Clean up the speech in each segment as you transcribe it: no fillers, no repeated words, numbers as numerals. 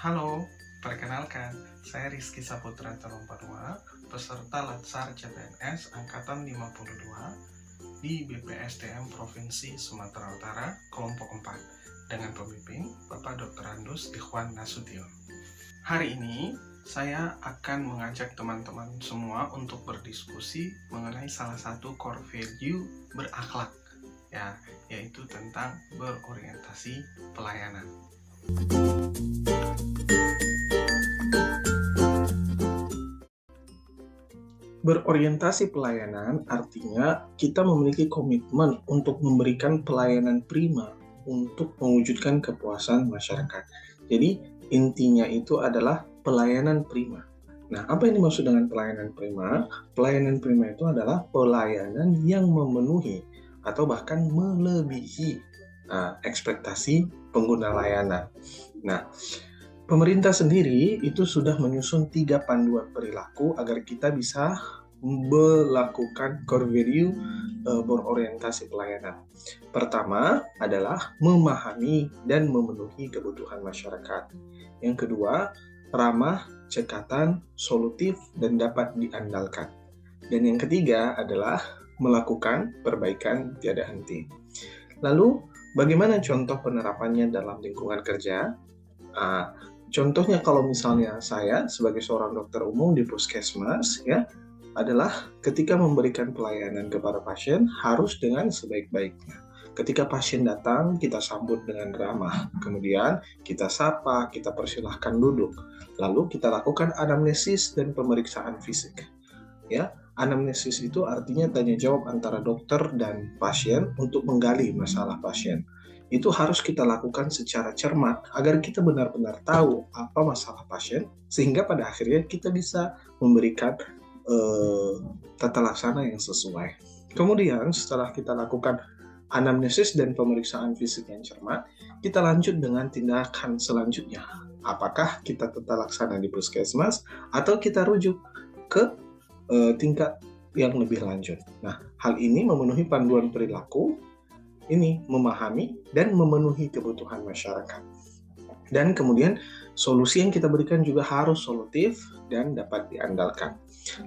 Halo, perkenalkan, saya Rizky Saputra Talomparwa, peserta Latsar CPNS Angkatan 52 di BPSDM Provinsi Sumatera Utara, kelompok 4, dengan pembimbing Bapak Dr. Andus Ikhwan Nasution. Hari ini, saya akan mengajak teman-teman semua untuk berdiskusi mengenai salah satu core value berakhlak, yaitu tentang berorientasi pelayanan. Berorientasi pelayanan artinya kita memiliki komitmen untuk memberikan pelayanan prima untuk mewujudkan kepuasan masyarakat. Jadi intinya itu adalah pelayanan prima. Nah, apa yang dimaksud dengan pelayanan prima? Pelayanan prima itu adalah pelayanan yang memenuhi atau bahkan melebihi ekspektasi pengguna layanan. Nah, pemerintah sendiri itu sudah menyusun 3 panduan perilaku agar kita bisa melakukan core value berorientasi pelayanan. Pertama adalah memahami dan memenuhi kebutuhan masyarakat. Yang kedua, ramah, cekatan, solutif, dan dapat diandalkan. Dan yang ketiga adalah melakukan perbaikan tiada henti. Lalu, bagaimana contoh penerapannya dalam lingkungan kerja? Contohnya kalau misalnya saya sebagai seorang dokter umum di puskesmas adalah ketika memberikan pelayanan kepada pasien harus dengan sebaik-baiknya. Ketika pasien datang, kita sambut dengan ramah. Kemudian kita sapa, kita persilahkan duduk. Lalu kita lakukan anamnesis dan pemeriksaan fisik. Anamnesis itu artinya tanya jawab antara dokter dan pasien untuk menggali masalah pasien. Itu harus kita lakukan secara cermat agar kita benar-benar tahu apa masalah pasien, sehingga pada akhirnya kita bisa memberikan tata laksana yang sesuai. Kemudian setelah kita lakukan anamnesis dan pemeriksaan fisik yang cermat, kita lanjut dengan tindakan selanjutnya. Apakah kita tata laksana di puskesmas atau kita rujuk ke tingkat yang lebih lanjut. Nah, hal ini memenuhi panduan perilaku, ini memahami dan memenuhi kebutuhan masyarakat. Dan kemudian solusi yang kita berikan juga harus solutif dan dapat diandalkan.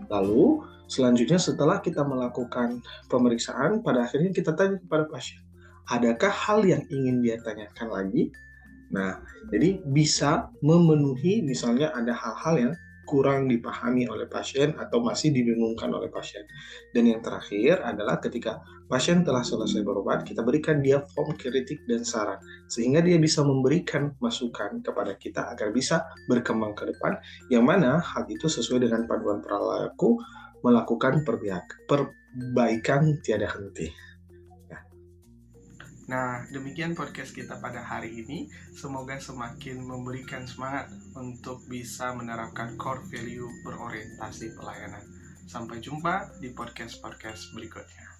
Lalu selanjutnya setelah kita melakukan pemeriksaan, pada akhirnya kita tanya kepada pasien, adakah hal yang ingin dia tanyakan lagi? Nah, jadi bisa memenuhi misalnya ada hal-hal yang kurang dipahami oleh pasien atau masih dibingungkan oleh pasien. Dan yang terakhir adalah ketika pasien telah selesai berobat, kita berikan dia form kritik dan saran, sehingga dia bisa memberikan masukan kepada kita agar bisa berkembang ke depan, yang mana hal itu sesuai dengan panduan perilaku melakukan perbaikan tiada henti. Nah, demikian podcast kita pada hari ini. Semoga semakin memberikan semangat untuk bisa menerapkan core value berorientasi pelayanan. Sampai jumpa di podcast berikutnya.